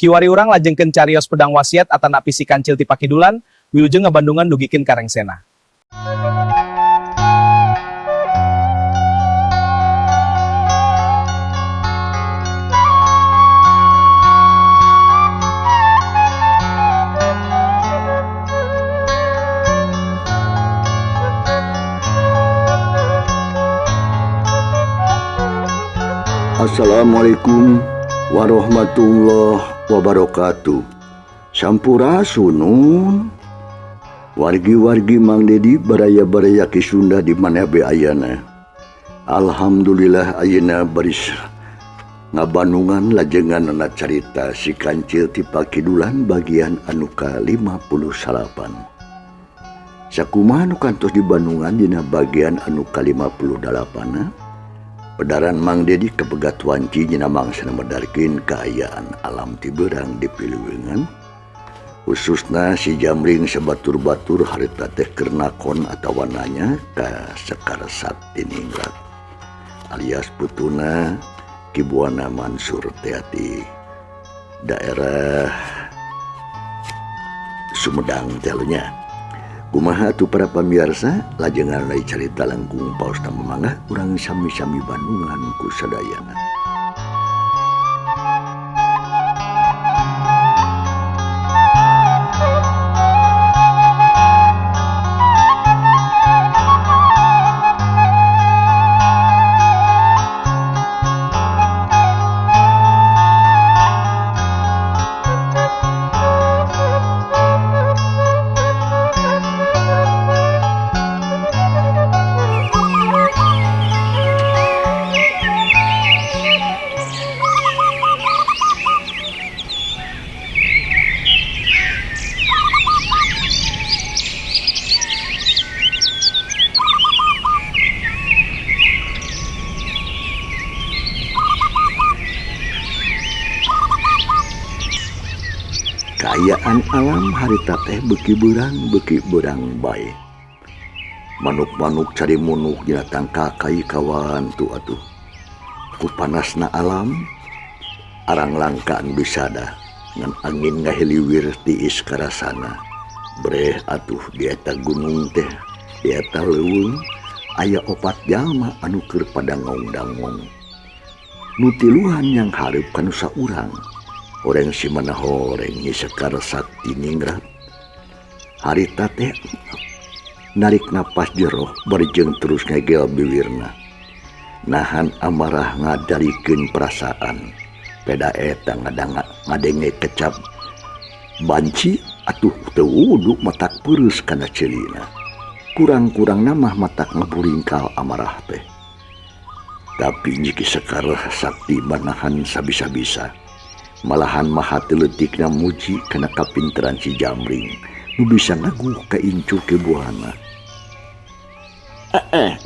Kiwari urang lajengkeun carios pedang wasiat atana pisi kancil ti Pakidulan, wilujeng ngabandungan dugikeun ka Rengsena. Assalamualaikum warahmatullahi wabarakatuh. Sampurasun. Wargi-wargi Mang Dedi baraya-baraya ki Sunda di mana be ayana. Alhamdulillah ayeuna baris ngabandungan lajengan anak carita si kancil ti Pakidulan bagian anu ka-58. Sakumaha nu kantos di Bandungan dina bagian anu ka-58. Pedaran Mang Dedi kepegat wanci dina mangsa medarkeun kaayaan alam ti beurang di Piliwengan. Khususna si Jamring sebatur-batur harita teh keur nakon atawa nanya ka Sekar Sakti Ningrat alias putuna Kibuana Mansur teh di daerah Sumedang telunya. Kumaha tu para pamirsa, lajengan lai carita langkung paosna mamangga urang sami-sami Bandungan ku sadayana. Kaayaan alam harita teh beuki beurang bae. Manuk-manuk cari munuk dina tangka kai kawan tu atuh. Ku panasna alam arang langkaan bisada ngan angin ngahiliwir tiis karasana. Breh atuh di eta gunung teh, di eta leuweung aya 4 jalma anu keur pada ngaung-dangong. Nu tiluan yang hareup kana saurang. Orang si mana horeng ni Sekar Sakti Ningrat. Harita teh narik napas jero barjeng terus ngegel bibirna. Nahan amarah ngadarikeun perasaan. Peda eta ngadenge kecap banci atuh teu wudu matak peureuss kana ceulina. Kurang-kurang namah matak ngaburingkal amarah teh. Tapi nyiki Sekar Sakti manahan sabisa-bisa. Malahan maha teletikna muji kena kapinteran si Jamring nu bisa naguh ka incu ke buahana.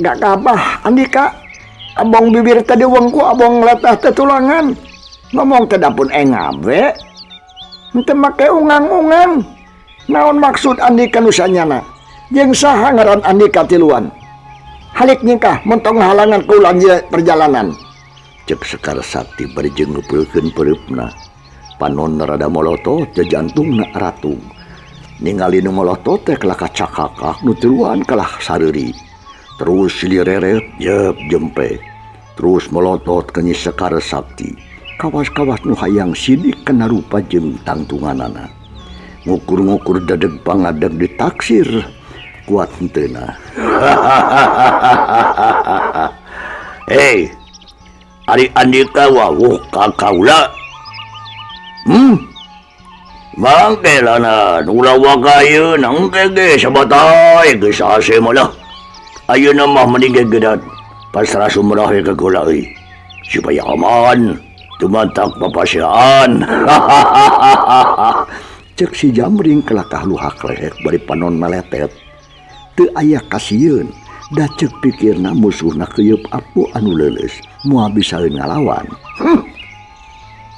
Gak kabah Andika, abong bibir tadi wengku abong latah tetulangan ngomong teh dapun engabe henteu make ungang-ungang. Naon maksud Andika nu sanyana jeung saha ngaran Andika tiluan? Halik nikah mentong halangan ku ulang perjalanan. Cek Sekar Sakti barjeng ngeupeulkeun pereupna. Panon rada molotot jantungna ratung. Ningali nu molotot teh kalah kacakakak nu tiluan kalah sareuri. Terus silireret jep jempe. Terus molotot ke Nyi Sekar Sakti. Kawas-kawas nu hayang sidik kana rupa jeung tangtunganana. Ngukur-ngukur dadeg pangadeg ditaksir kuat henteuna. Hei, Ari Andika wawuh ka kaula. Mangke lana ulah wakayeun engke ge sabatay geus ase mah lah. Ayeuna mah mending gegedat pasrah sumrah ke kula euy supaya aman tumantak papasiaan. Cek si Jamring kelah kahluhak lehek bari panon maletet. Teu aya kasieun da cek pikirna musuhna keuyeub apu anu leuleus moal bisaeun ngalawan.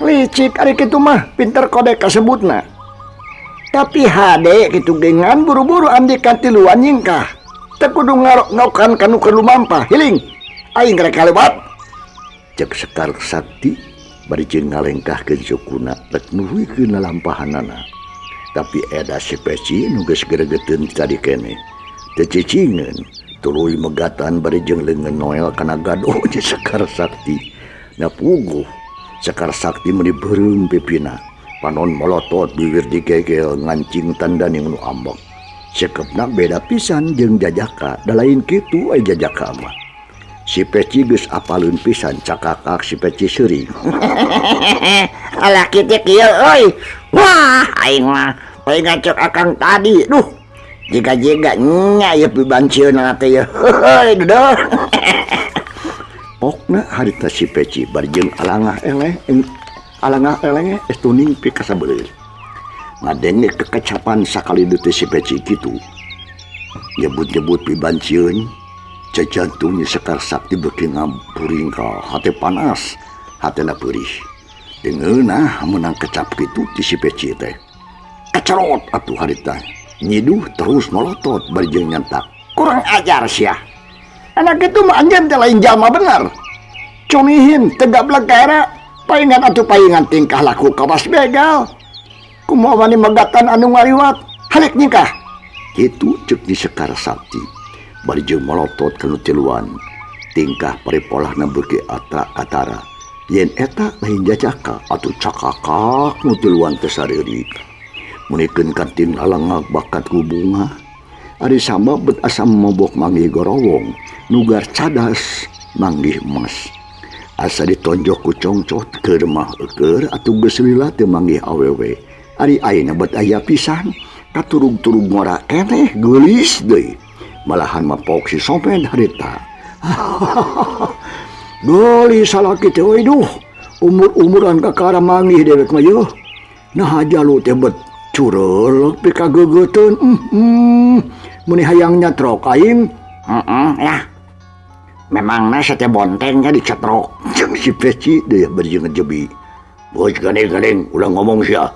Licik ari kitu mah pinter kode kasebutna. Tapi hade kitu gengan buru-buru Andika tiluan nyingkah. Teu kudu ngarok-ngokan kanu keur lumampah. Hiling, aing rek kalewat. Cek Sekar Sakti bari jeung ngalengkahkeun sukuna rek nuhuykeun lalampahanana. Tapi eda si Peci nu geus gregeteun tadi keneh teu cicingeun tuluy megatan bari jeung leungeun Noel kana gaduh di Sekar Sakti. Na puguh Sekar Sakti meuni beureum pipina panon molotot bibir digegel ngancing tandani nu ambek. Sekepna beda pisan jeung Jajaka, da lain kitu aya Jajaka mah. Si Peci geus apaleun pisan cakakak si Peci seuring. Alah kitu kieu euy. Wah, aing mah poe ngacok akang tadi. Duh. Jiga-jiga nya ieu pibancieuna teh ya. Heuy duduh. Pokna harita si Peci bari jeung alangah eleh estuning pi kasabeuleur. Ngadenge kekecapan sakali deui si Peci kitu. Nyebut-nyebut pibancieun jantungnya Sekar Sakti beuki ngampuring ka hate panas, hatena peurih. Dengeunah menang kecap kitu ti si Peci teh. Kecerot atuh harita. Nyiduh terus nolotot bari jeung nyantak. Kurang ajar sia. Anak itu mah anjeun teh lain jalma bener. Cunihin tegap legara, paingan atuh paingan tingkah laku kawas begal. Kumaha mani megatan anu ngaliwat, halik nikah. Kitu ceuk di Sekar Sakti. Bari jeung molotot kana tiluan. Tingkah paripolahna beuki atara. Yen eta lain Jajaka atuh cakakak nu tiluan teh sareurik. Munikeun kanting lalangak bakat ku bunga. Ari sama bet asam mobok manggih gorowong, nugar cadas manggih emas. Asa ditonjok ku congcot keur mah eukeur atuh geus lila teu manggih awewe. Ari ayeuna bet aya pisan, katurug-turug ngora keneh geulis deui. Malahan mapok si Somed harita. Geulis salaki teh euy duh. Umur-umuran kakara manggih dewek mah yeuh. Nah jalu teh bet curel pi kageugeuteun. Muni hayang nyatrok aing. Lah. Memangna sateh bonteng nya dicetrok. Jeung si Peci deui bari jeung ngejebi. Bos gadeng-gadeng ulah ngomong sia.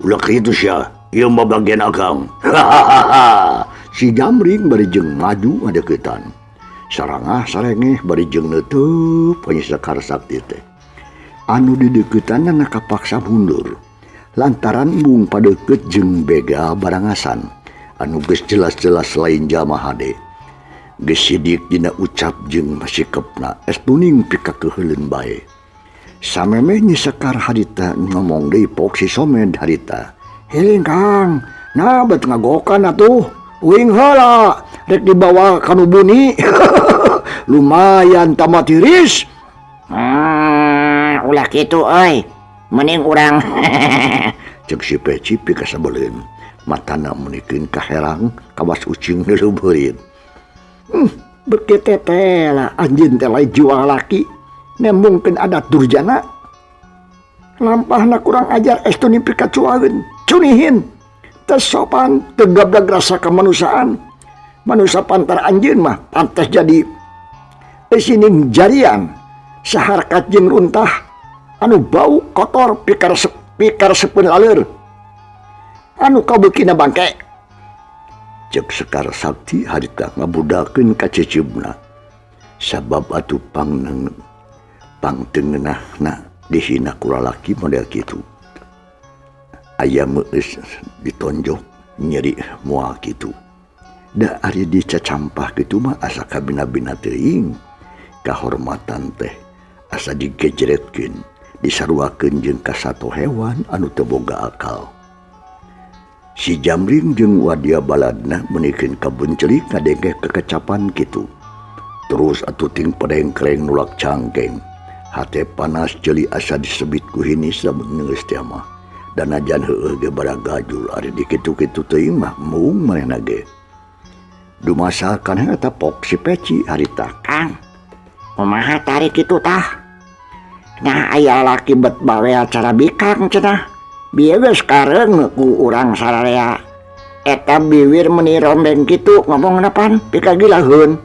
Ulah kitu sia. Ieu mah bagian akang. Si Jamring bari jeung maju ngadeuketan. Sarangah sarengeh bari jeung neuteuk nya Sekar Sakti teh. Anu di deukeutana kapaksa mundur. Lantaran bung padeukeut jeung begal barangasan. Anu geus jelas-jelas lain jalma hade. Geus sidik dina ucap jeung sikepna estuning pikakeuheulin bae. Samemeh nyi Sekar harita ngomong deui pok si Somed harita. Heling Kang, nah bet ngagokan atuh. Uing heula, rek dibawa kanu buni. Lumayan tamat tiris. Ulah kitu euy. Mending urang. Ceuk si Peci pi kasabeuleun. Matana munikeun kaherang kawas ucing leubeurieun. Beuki teh lah anjeun teh lain jiwa laki. Nembungkeun adat durjana. Lampahna kurang ajar estuni pikacuageun. Cunihin. Teu sopan tegabdag rasa kemanusiaan. Manusia pantar anjeun mah pantes jadi isining jarian. Saharkat jeung runtah anu bau kotor pikar sepeun laleur. Anu kabeukina bangke. Ceuk Sekar Sakti harita ngabudakeun ka cicibna. Sabab atuh pangtengenahna dihina ku lalaki model kitu. Aya meueus ditonjok nyeri moal kitu. Da ari dicacampah kitu mah asa kabina-bina teuing. Kahormatan teh asa digejretkeun, disaruakeun jeung ka sato hewan anu teu boga akal. Si Jamring jeung wadia baladna menikeun kabuncelik ngadengeh kekecapan kitu. Terus atuh ting pedengkleng nulak cangkeng. Hate panas jeli asa disebit ku hini sabun geus teh mah. Dan ajan heueuh ge baragajul ari di kitu-kitu teuing mah mung manehna ge. Dumasakan eta pok si Peci harita. Kang, kumaha tarik kitu tah? Nah aya laki bet bawe acara bikang cenah. Bieu geus kareung ku urang sararea. Eta biwir meuni rombeng kitu ngomong napan pikagilaheun.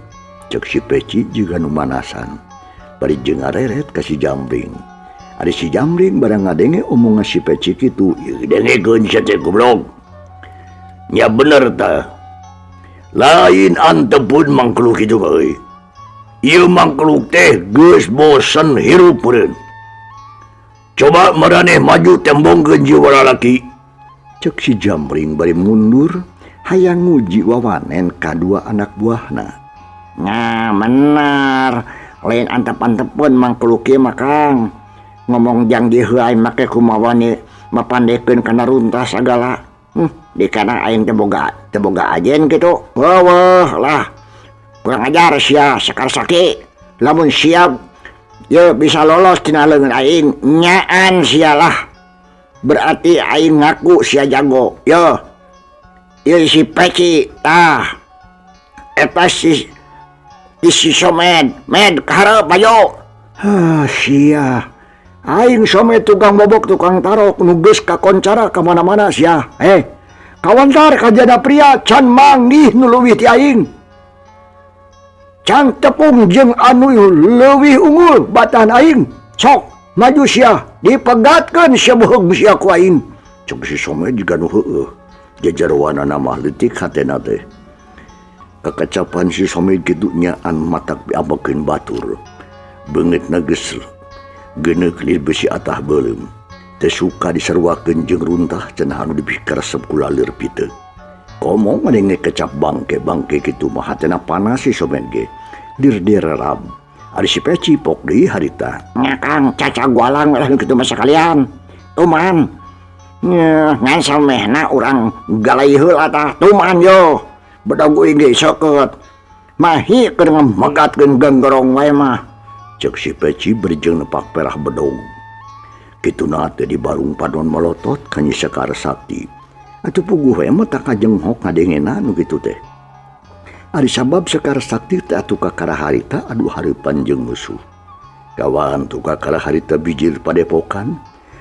Ceuk si Peci juga nu manasan. Bari jeung ngareret ka si Jamring. Ari si Jamring barang ngadenge omongan si Peci kitu, ieu dengekeun sia teh goblok. Nya bener tah. Lain antepun mangkluk kitu euy. Ieu mangkluk teh geus bosen hirup meureun. Coba maraneh maju tembongkeun jiwa lalaki. Cek si Jamring bari mundur, hayang nguji wawanen kadua anak buahna. Nah benar, lain antep-antepen mangkeluki makang. Ngomong jang diheai make kumaha ni mapandekeun kana runtah sagala. Di kana aing teboga ajen kitu. Weuh lah. Kurang ajar sia Sekar Sakti. Lamun siap ye bisa lolos tina leungeun aing, nyaan sialah. Berarti aing ngaku sia jago. Yo. Ieu si Peci tah. Eta si Somed, kaharep ayo. Sia. Aing Somed tukang bobok, tukang tarok, nu geus kakoncara ka mana-mana sia. Kawantar kajana pria can manggih nu leuwih ti aing. Can tepung jeung anu leuwih unggul batahan aing. Sok maju sia, dipegatkeun sia beheug sia ku aing. Cek si Somed juga nu heueuh. Jajarwanana mah leutik hatena teh. Kekacapan si Somed kitu nyaan matak diabekeun batur. Beungeutna geus geuneuh lir besi atah beuleum. Teu suka diserwakeun jeung runtah cenah anu dipikaresep ku laleur piteuk. Komo maneh kecap bangke kitu mah hatena panas si Somed ge. Dir-dirarab. Ari si Peci pok deui harita. Nya Kang, caca gualang lah kitu mah sakalian. Tuman. Ngan samehna urang galai heula tah. Tuman yo. Bedog uing ge seukeut. Mahi keur ngamegatkeun ganggerong wae mah. Cek si Peci berjeng nepak perah bedog. Kituna teh di barung Panon Molotot ka Nyi Sekar Sakti. Atuh puguh we mah tak kajenghok ngadengena nu kitu teh. Ari sabab Sekar Sakti teh atuh kakara harita adu hareupan jeung musuh. Kawan tu kakara harita bijil padepokan.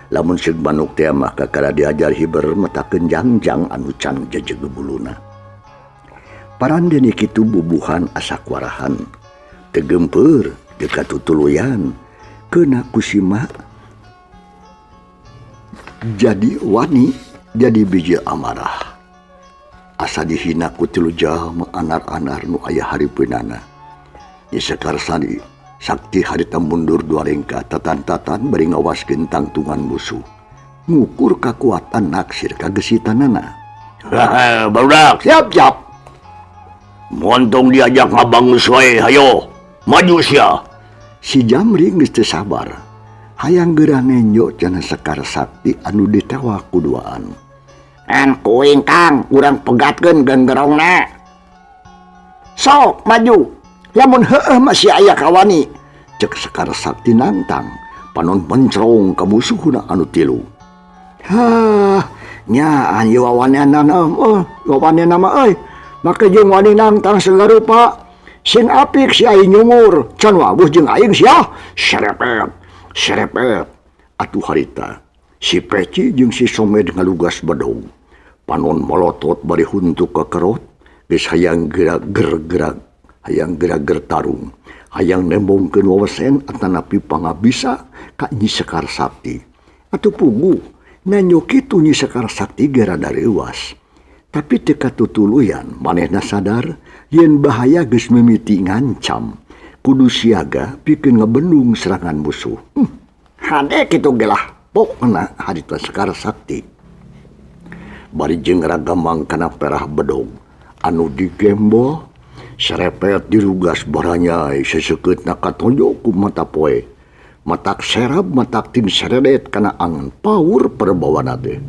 Lamun seug manuk teh mah kakara diajar hiber metakeun jangjang anu can jejeg buluna. Parandene kitu bubuhan asa kuarahan. Teu gempeur, teu katutuluyan. Keuna kusima jadi wani, jadi biji amarah. Asa dihina ku tilu jalma anar-anar nu aya haripeunana. Nyi Sekar Sakti harita mundur dua rengka tatan-tatan bari ngawaskeun tangtungan musuh. Ngukur kakuatan naksir kagesitanana. Barudak, siap. Montong diajak ngabangus wae, hayo. Maju sia. Si Jamring geus teu sabar. Hayang geurah nenjo cenah Sekar Sakti anu ditewa kuduaan. An kuing Kang, urang pegatkeun ganggerongna. Sok maju. Lamun heueuh masih aya kawani. Cek Sekar Sakti nantang. Panon mencrong ka musuhna anu tilu. Nyaan ye wawanena mah euy. Make jeung wani nantang sagarupa. Sing apik si aing nyungur. Can wawuh jeung aing sia. Serepet. Atuh harita, si Peci jeung si Somed ngalugas bedog. Panon Molotot bari huntuk ka kerot, geus hayang gerak tarung, hayang nembongkeun wawesen atanapi pangabisa ka Nyi Sekar Sakti. Atuh pugu, nanyo kitu Nyi Sekar Sakti gerada leuwas. Tapi teu katutuluyan manehna sadar yen bahaya geus mimiti ngancam. Kudu siaga pikeun ngabendung serangan musuh. Hade kitu gelah Pokna harita Sekar Sakti. Bari jeung ragamang kana perah bedog anu digembol serepet dirugas baranyai seseukeutna katonjo ku mata poe. Matak serab matak tin seredet kana angan paur perbawana teh.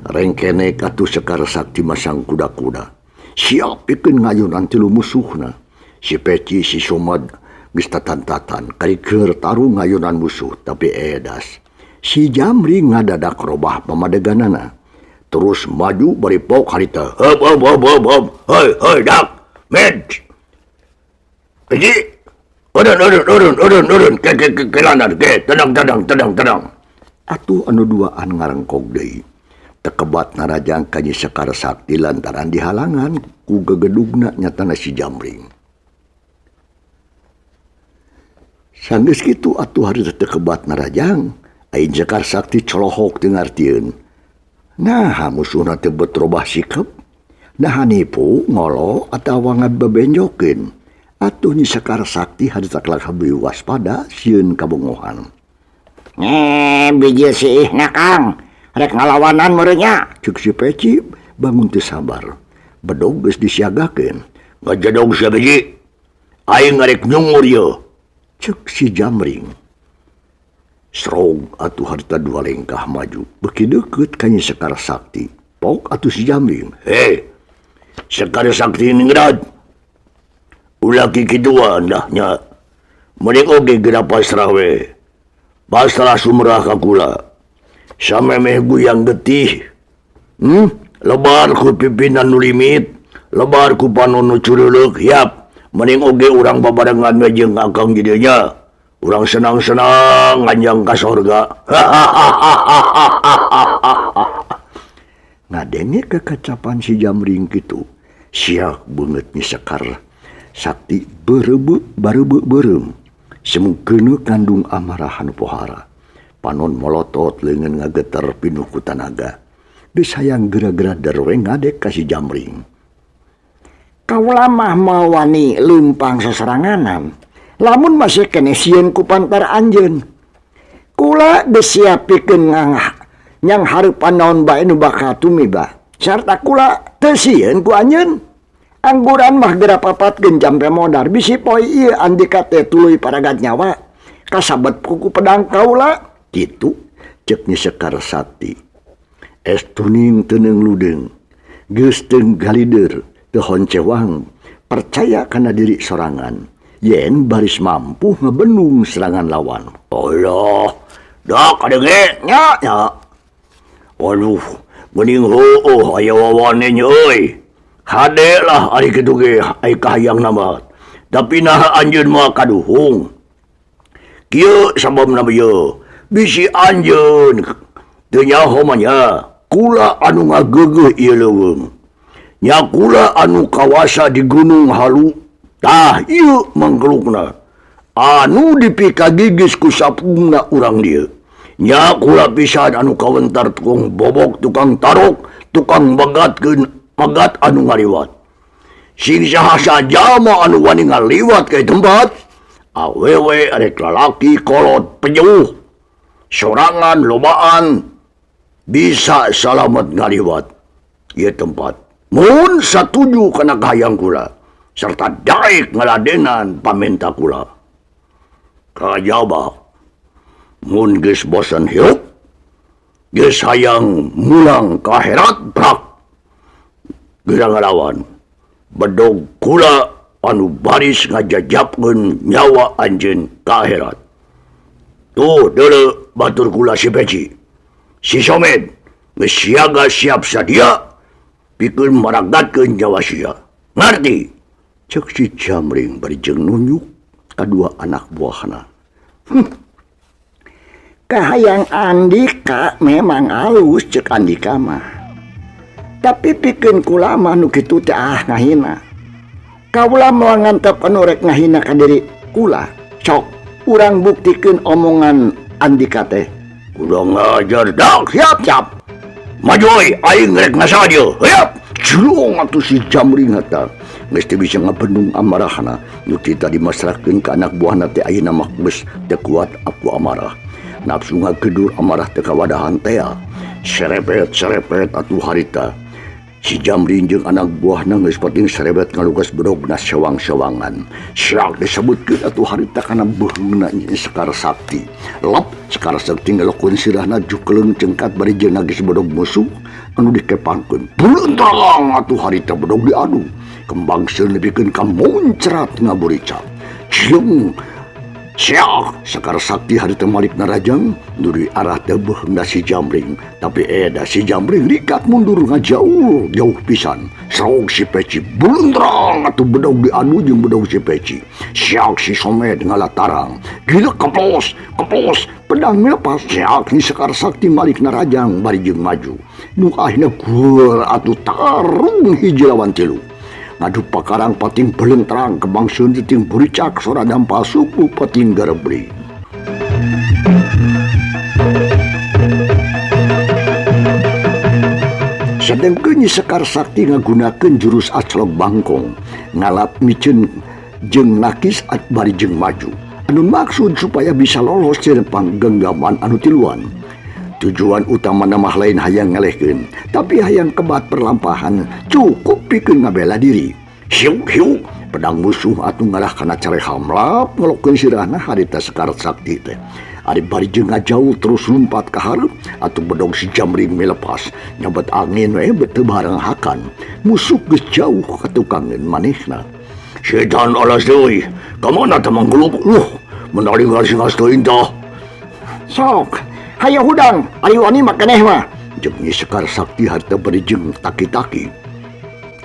Rengkene katu Sekar Sakti masang kuda-kuda. Siap pikeun ngayunan tilu musuhna. Si Peci si Somad geus tatan-tatan kari keur tarung ngayunan musuh tapi edas. Si Jamring ngadadak robah pamadeganana. Terus maju bari pok harita. Hop. Hei dak. Med. Peci. Urun. Ke landar. Tenang. Atuh anu duaan ngarengkog deui. Tekebat narajang ka Nyi Sekar Sakti lantaran dihalangan ku gegedugna nyatana si Jamring. Sanggeus kitu atuh harita tekebat narajang, aing Sekar Sakti colohok teu ngartieun. Nah, musuhna teu betrobah sikep, nah nipu, ngolo, atawa ngabebenjokeun. Atuh Nyi Sekar Sakti harita kelak habeu waspada sieun kabongohan. Biji sih nakang. Rek ngalawanan merenya. Cek si Peci bangun teu sabar. Bedog geus disiagakeun. Ngajedog sia biji. Aing ngarek nyungur ye. Cek si Jamring. Srog atuh harita dua lengkah maju. Beki deukeut ka Nyi Sekar Sakti. Pok atuh si Jamring. Hei, Sekar Sakti ningrad. Ulah kikidua ndahnya. Mending oge geura pasrah we. Pasrah sumrah ka kula. Samemeh guyang getih. Lebar ku pimpinan nu limit. Lebar ku panon nu cureuleuh. Yap, mending oge urang babarengan we jeung Akang jadinya. Urang senang-senang nganjang ka sorga. Ngadenge kekacapan si Jamring kitu. Siak beungeut Nyi Sekar Sakti bareubeuk beureum. Semungkeuneu kandung amarah anu pohara. Panon molotot leungeun ngageter pinuh ku tanaga. Geus hayang geura-geura derweng ngadek ka si Jamring. Kaula mah mau wani leumpang sasaranganan. Lamun masih kene sieun ku pantar anjeun. Kula geus siapikeun nyang hareupan naon bae nu bakal tumiba. Sarta kula teu sieun ku anjeun. Angguran mah geura papatkeun jampe modar. Bisi poe ieu andika teh tuluy paragat nyawa. Kasabet kuku pedang kaula. Kitu cek Nyi Sekar Sakti. Estuning teuneng ludeng. Geus teu galideur, teu honcewang. Percaya kana diri sorangan. Yen baris mampu ngebendung serangan lawan. Allah, dah kadenge nya. Waduh, mending heueuh aya wawane nya euy. Hade lah ari kitu ge ai kahayang nama. Tapi nah anjeun mah kaduhung. Kieu sababna ieu. Bisi anjeun teu nyaho mah nya. Kula anu ngageugeuh ieu leuweung. Nya kula anu kawasa di Gunung Halu. Tah ieu mangkelukna. Anu dipika gigis ku sapungna urang dieu. Nya kula pisan anu kawentar tukang bobok, tukang tarok, tukang magat anu ngaliwat. Sing saha saja mah anu wani ngaliwat ka tempat. Awewe arek lalaki kolot penjeuh. Sorangan lobaan bisa salamet ngaliwat ieu tempat. Mun satuju kana kahayang kula. Serta daek ngaladenan pamenta kula. Kajaba, mun geus bosan hirup, geus hayang mulang ka akhirat brak. Geura ngalawan, bedog kula anu baris ngajajapkeun nyawa anjeun ka akhirat. Tuh deuleu batur kula si Peci. Si Somed geus siaga siap sadia pikeun maragatkeun nyawa sia. Ngarti? Cek si Jamring bari jeung nunjuk kadua anak buahna. Kahayang Andika memang alus cek Andika mah. Tapi pikeun kula mah nu kitu teh ngahina. Kaula moal ngantep anu rek ngahina ka diri kula. Sok urang buktikeun omongan Andika teh. Kurang ajar dak siap. Maju euy aing rek ngasadio. Hayap. Julung atuh si Jamring eta. Geus teu bisa ngabendung amarahna nu kita dimasrahkeun ka anak buahna teh ayeuna mah geus teu kuat aku amarah. Nafsu ngagedur amarah teu kawadahan teh. Serepet atuh harita. Si Jamring jeung anak buahna geus penting serebet ngalugas bedogna sewang-sewangan. Siak disebutkeun atuh harita kana beuheungna Nyi Sekar Sakti. Lep Sekar Sakti ngelokkeun sirahna jukeleung cengkat bari jeung geus bedog musuh anu dikepankeun. Buluntrang atuh harita bedog diadu. Kembang seun lebihkeun ka muncrat ngaburicak. Cium siak Sekar Sakti harita malik narajang duri arah teh beuheungna si Jamring. Tapi eda si Jamring likat mundur ngajauh jauh pisan. Srog si Peci buluntrang atuh bedog diadu jeung bedog si Peci. Siak si Somed ngalatarang. Gila keplos pedang lepas. Siak ni Sekar Sakti malik narajang bari jeung maju. Nu akhirna gueur atuh tarung hiji lawan 3. Ngadu pakarang pating belentrang kembang seun ting buricak sora dampal suku pating garebli. Sedengkeun Nyi Sekar Sakti ngagunakeun jurus aclok bangkong, ngalap miceun jeung nakis bari jeung maju. anu maksud supaya bisa lolos cenah panggenggaman anu tiluan. Tujuan utama mah lain hayang ngalehkeun, tapi hayang kebat perlampahan cukup pikeun ngabela diri. Hiu pedang musuh atuh ngalah kana care hamlap ngelokkeun sirahna harita Sekar Sakti teh. Ari barijeng ngajauh terus lumpat ka hareup atuh bedog si Jamring melepas nyabet angin we beteu bareng hakan. Musuh geus jauh katukangeun manehna. Setan alas deui, ka mana teh manggulup? Menaring ngasih teuing tah. Sok, hayo hudang, ari wani makeneh mah. Jeung Nyi Sekar Sakti harta barijeng taki-taki.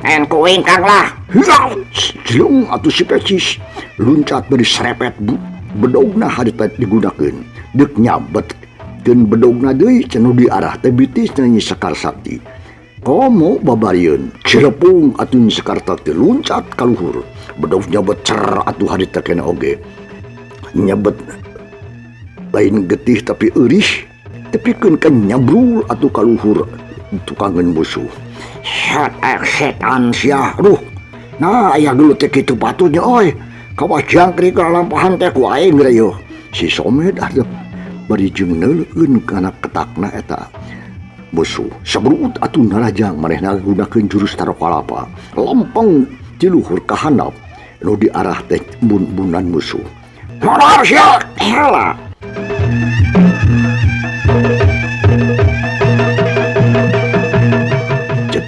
En kuing kang lah. Jelung atuh si Pecis luncat beri serepet bedogna harita digunakeun. Deuk nyabet keun bedogna deui cenah diarah teh bitisna Nyi Sekar Sakti. Komo babarieun cilepung atuh Nyi Sekar Sakti luncat ka luhur. Bedog nyabet cer atuh harita kena oge. Nyabet lain getih tapi euris, tepikeun kan nyabrul atuh ka luhur tukangeun musuh. Setan sia, nah aya dulu teh kitu patutnya oi. Kawas jangkrik lampahan teh ku aing reueuh. Si Somed ada barijeng neuleun kana ketakna eta musuh. Sabrut atuh narajang manehna gunakeun jurus tarokalapa. Lempeng ti luhur ka handap nu diarah teh bun-bunan musuh. Modal sia, heula.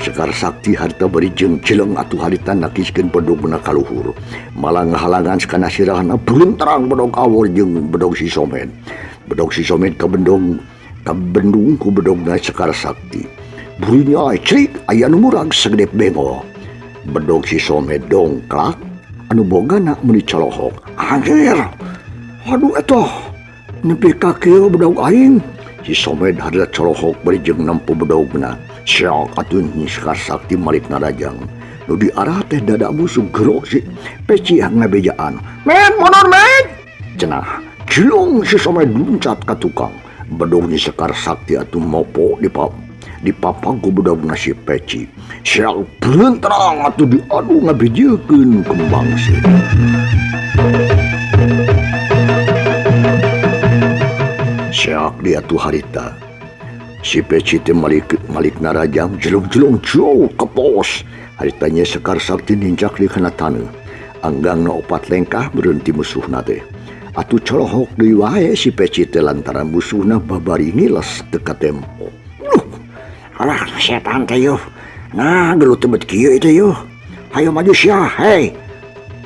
Sekar Sakti harta barijeng cileng atuh harita nakiskeun bedogna ka luhur. Malah ngahalangan sakana sirahna belentrang bedog awor jeung bedog si Somed. Bedog si Somed kabendung ku bedogna Sekar Sakti. Burinya crik aya nu murag sagede bengol. Bedog si Somed dongklak anu bogana meuni colohok. Anjir. Aduh eta. Nepi ka kieu bedog aing. Si Somed harita colohok barijeng nempu bedogna. Syak atuh Nyi Sekar Sakti malik narajang. Nu diarah teh dada musuh gerok si Peci ngabejaan. Men, mundur men. Cenah, cilung si Somed luncat ka tukang. Bedog Nyi Sekar Sakti atuh mopo di papagu bedogna si Peci. Syak belentrang atuh diadu ngabejekeun kembang si. Syak dia atuh harita. Si Peci teh malik narajang jelung-jelung jauh ke pos. Haritanya Sekar Sakti ninjak di kana taneuh. Anggangna opat lengkah berhenti musuhna teh. Atuh colohok deui wae si Peci teh lantaran musuhna babari ngiles teu ka tempo. Alah setan teh yo. Nah, gelut tebet kieu teh yo. Hayo maju sia, hei.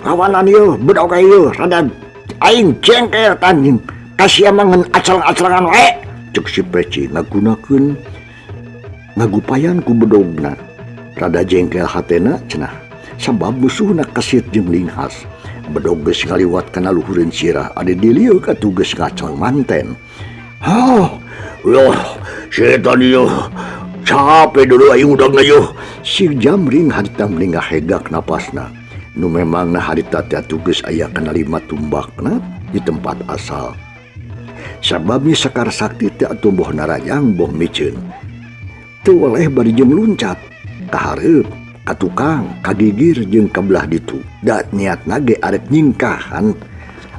Lawanan yo, bedog yo, rada aing jengkel tanjing. Kasih mangan acal-acalangan wae. Cek si Peci ngagupayan ku bedogna. Rada jengkel hatena cenah sabab musuhna kasit jeung linghas. Bedog geus ngaliwat kana luhureun sirah ade di lieu katuh geus ngacang manten. Setan ieu. Capek dulu aing udangna yo. Si Jamring harita melinggah hegak napasna. Nu memangna harita teh atuh geus aya kana 5 tumbakna di tempat asal. Sabab Nyi Sekar Sakti teh atuh boh narajang boh miceun. Teu waleh barijeng luncat ka hareup, ka tukang, ka gigir jeung ka belah ditu. Da niatna ge arek nyingkahan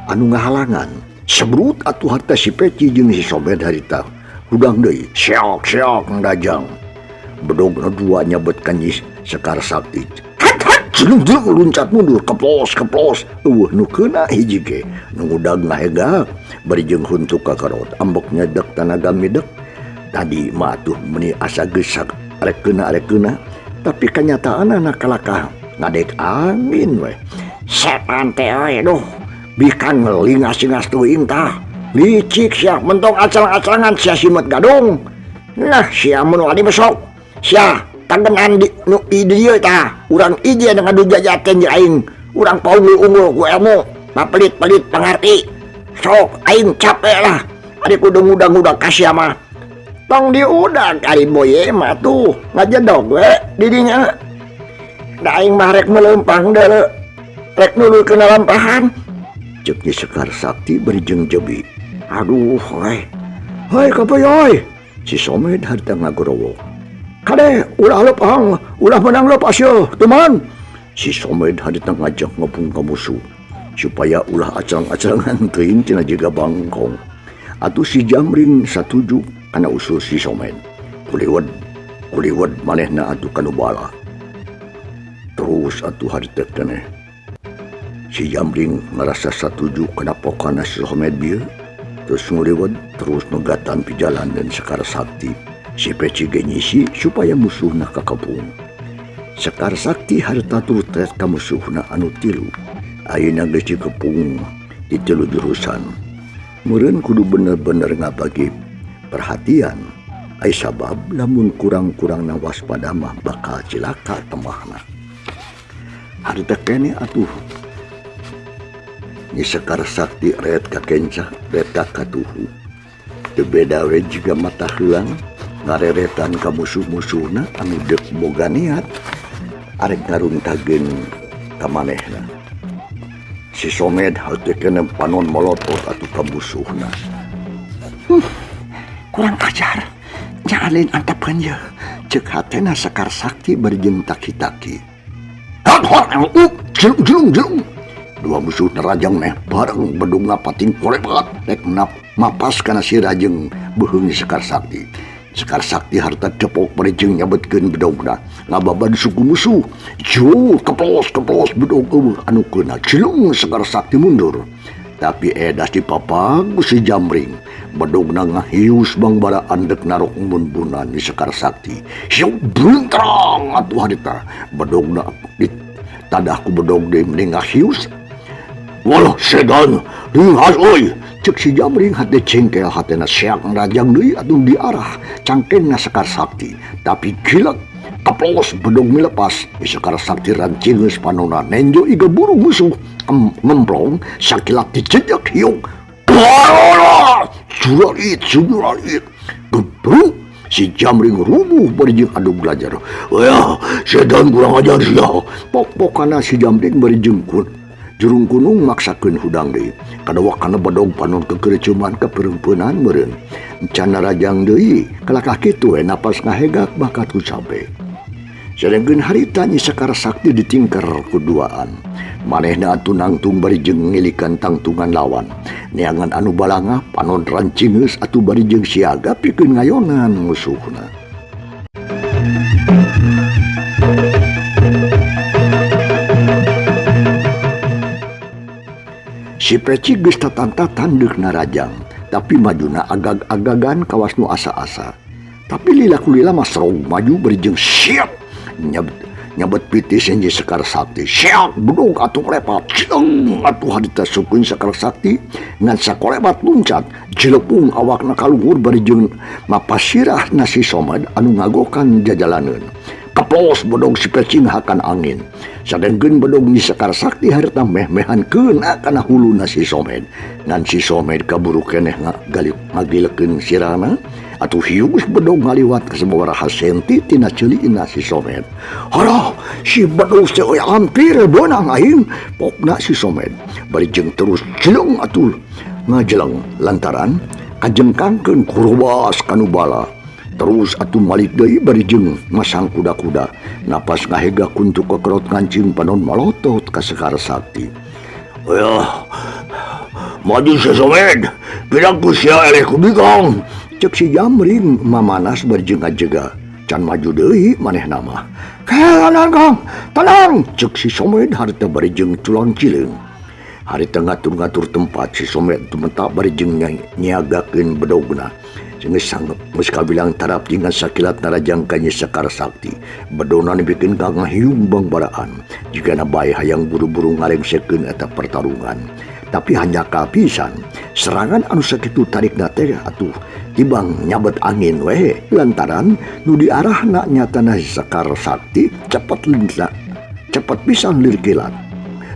anu ngahalangan. Sabrut atuh harta si Peci jeung si Somed harita. Hudang deui, seok ngajang. Bedogna dua nyabet ka Nyi Sekar Sakti. Jelung luncat mundur keplos. Nu keuna hiji ge nu udag ngahegak barijeng huntuk ka karot ambek nyedek tanaga midek. Tadi mah atuh meuni asa geus arek keuna tapi kanyataanna kalakah ngadek angin we. Setan teh oi duh. Bikan ngelingas-lingas teuing tah. Licik sia mentong acal-acalangan sia simet gadung. Nah sia mun wani besok. Sia tangenan di dieu tah. Urang ije ngadu jajakeun jeung aing. Urang paunggul-unggul ku ilmu. Papelit-pelit pangarti. Sok aing capek lah. Ari kudu ngudang-ngudang ka sia mah. Tong diudag ari boye mah tuh ngajedog we di dinya. Da aing mah rek melempang deuleu. Rek nuluykeun lampahan. Ceuk Nyi Sekar Sakti barijeng jebi. Aduh, hei kapoy. Si Somed harita ngagorowok. Kade, ulah menang lepas yo, teman. Si Somed harita ngajak ngepung ka musuh. supaya ulah acarang-acarangan teuing tina jiga bangkong. Atuh si Jamring satuju kana usul si Somed. Kuliwed manehna atuh kanu bala. Terus atuh harita keneh. Si Jamring ngerasa satuju kana pokana si Somed bieu. Terus nguliwed terus nugatan pijalan dan Sekar Sakti. Si Peci genyisi supaya musuhna kakepung. Sekar Sakti harita turut ka musuhna anu tilu. Ayeuna geus dikepung di tilu jurusan. Meureun kudu bener-bener ngabagi perhatian. Ai sabab lamun kurang-kurang waspada mah bakal cilaka temahna. Harita kene atuh. Ni Sekar Sakti red ka kenca, red ka katuhu. Teu beda we jiga mata heulang ngareretan ka musuh-musuhna anu deuk boga niat arek ngaruntageun ka manehna. Si Somed haltekeun panon molotot atuh ka musuhna. Kurang ajar. Nyalin antapkeun ye. Ceuk hatena Sekar Sakti bari jeung taki-taki. Jelung. Dua musuh nerajang neh bareng bedungna pating kolebat rek mapas kana si rajeng beuheung Sekar Sakti. Sekar Sakti harta cepok bari jeung nyabetkeun bedogna ngababan suku musuh. Jul keplos bedog eueuh anu keuna cilung Sekar Sakti mundur. Tapi edas dipapag si Jamring. Bedogna ngahius bangbara andek narok munbunan di Sekar Sakti. Siau buntrang atuh harita. Bedogna tadah ku bedog deui mending ngahius. Walah sedan, ringhas euy. Cek si Jamring hate cengkel hatena seak ngarajang deui atuh diarah cangkengna Sekar Sakti. Tapi gilak kaplos bedog milepas. Sekar Sakti rancingeus panonna nenjo iga buru musuh ngemplong sakilat dijejak hiung. Juralit gebruk si Jamring rubuh bari jeung adu belajar. Wah, sedan kurang ajar sia. Pok-pokana si Jamring bari jeung jurung gunung maksakeun hudang deui. Kadawakana badog panon kekereucuman kapereumpeunaan meureun. Can rajang deui kalakah kitu we napas ngahegak bakat ku cabe. Sadengkeun harita Nyi Sekar Sakti ditingker kuduaan. Manehna atuh nangtung bari jeung ngilikan tangtungan lawan. Neangan anu balangah panon rancingeus atuh bari jeung siaga pikeun ngayonan musuhna. Si Peci geus tatang-tatang deuk narajang, tapi majuna agag-agagan kawas nu asa-asa. Tapi lila-kulila masrog maju bari jeung siap nyabet pitis Nyi Sekar Sakti. Siap bedog atuh lepat. Cileng atuh harita sukeun Sekar Sakti ngan sakolebat luncat jilepung awakna kaluhur bari jeung mapasirah nasi Somed anu ngagokan jajalaneun. Kaplos bedog si Peci ngahakan angin. Sadengkeun bedog Nyi Sekar Sakti harita meh-mehan keuna kana huluna si Somed. Ngan si Somed kaburu keneh ngagilekeun sirana. Atuh hius bedog ngaliwat ka sababaraha senti tina ceulikna si Somed. Halah, si bedog teh hampir beunang aing pokna si Somed. Bari jeung terus jeleng atuh ngajeleng lantaran kajengkangkeun kurwas kanu bala. Terus atuh malik deui bari jeung masang kuda-kuda. Napas ngahega kuntuk kekerot ngancing panon malotot ka Sekar Sakti. Wah, maju si Somed, pinang ku sia eleh ku bigong. Cek si Jamring mamanas bari jeung ngajega. Can maju deui manehna mah. Kahanan Kang, tenang. Cek si Somed harita bari jeung tulang cileung. Harita ngatur-ngatur tempat si Somed tumentak bari jeung nyiagakeun bedogna. Geus sanggup geus kabilang tarap dengan sakilat narajang ka Nyi Sekar Sakti. Bedona bikin ka ngahiung bangbaraan. Jigana bae hayang buru-buru ngarengsekeun eta pertarungan. Tapi hanya kapisan serangan anu sakitu tarikna teh atuh tibang nyabet angin we lantaran nu diarahna nyatana Sekar Sakti cepet pisan lir kilat.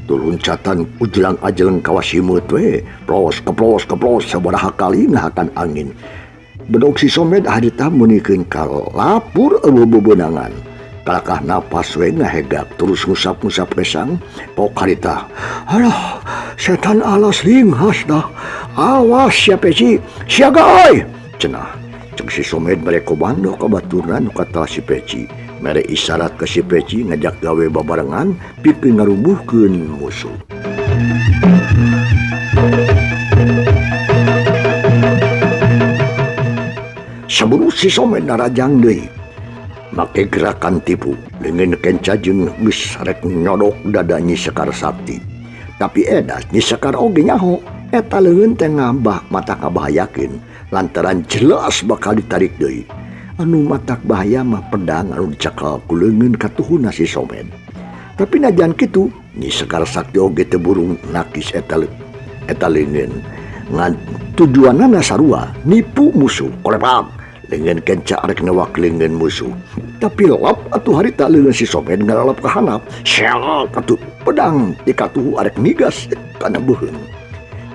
Tuluncatan ujelang ajeleng kawas himut we plos keplos sabaraha kali ngahakan angin. Bedog si Somed harita meunikeun ka lapur eueuh bebeunangan. Kalakah napas we ngahegak terus ngusap-ngusap kesang pok harita. Alah, setan alas ringhas dah. Awas sia Peci, siaga oi. Cenah, cek si Somed mere komando ka baturna nu kata si Peci. Mere isyarat ke si Peci ngajak gawe babarengan pikeun ngarubuhkeun musuh. Saburu si Somen narajang deui make gerakan tipu dengan kenca jeung geus rek nyodok dada Nyi Sekar Sakti. Tapi edas Nyi Sekar oge nyaho eta leungeun teh ngambah matak ngabahayakeun lantaran jelas bakal ditarik deui. Anu matak bahaya mah pedang anu dicekel ku leungeun katuhuna si Somen. Tapi najan kitu Nyi Sekar Sakti oge teu burung nakis eta leungeun ngan tujuanna sarua nipu musuh kolepak dengan kenca arek newak leungeun musuh. Tapi lap atuh harita leungeun si Somen ngaralap ka handap sel atuh pedang di katuhu arek migas kana beuheung.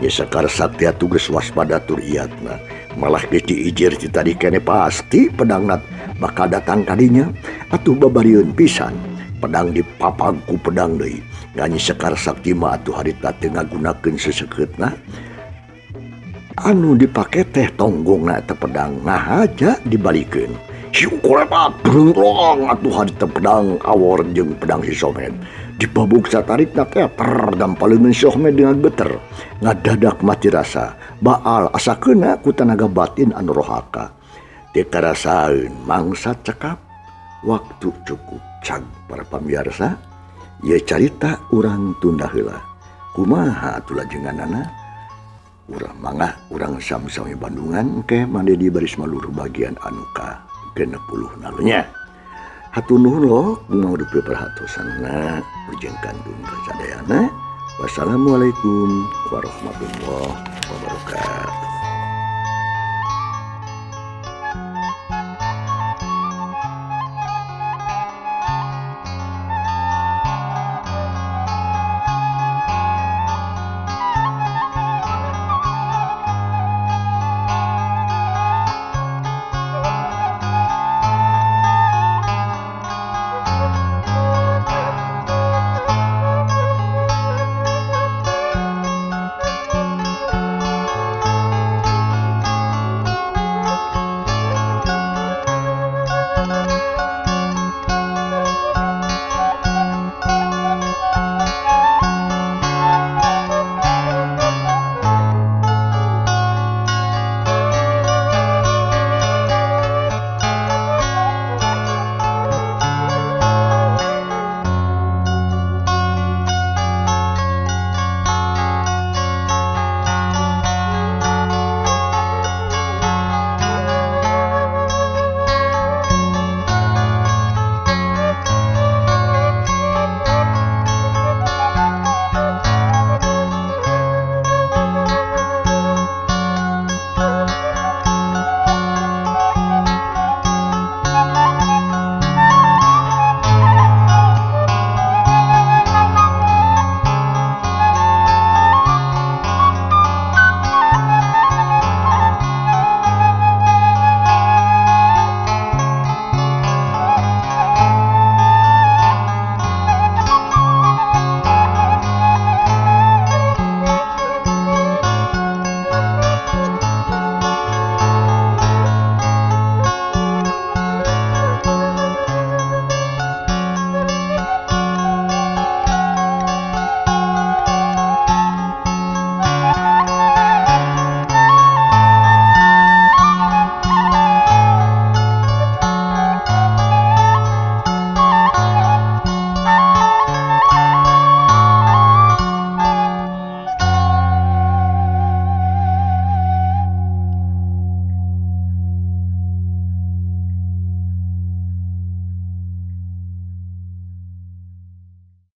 Nyi Sekar Sakti atuh geus waspada tur iatna malah geus diijir ti tadi kene pasti pedangna bakal datang kadinya atuh babarieun pisan pedang dipapag ku pedang deui. Nyi Sekar Sakti mah atuh harita teu ngagunakeun seseukeutna anu dipake teh tonggongna eta pedang nah aja dibalikeun. Hiu kolepat beruntung atuh harita pedang awor jeung pedang si Somen dipabuk satarikna teh terdampaleun si Somen dengan beter ngadadak mati rasa baal asakeuna ku tanaga batin anu rohaka. Teu karasaeun mangsa cekap waktu cukup cag para pamirsa. Ieu carita urang tunda heula kumaha atuh lajenganana. Urang mangah urang sami-sami Bandungan ke mande di baris malur bagian anu ka 60 nalunya. Hatur nuhun lo kumaha dupi perhatosanna ujeng kandung kasadayana. Wassalamualaikum warahmatullahi wabarakatuh.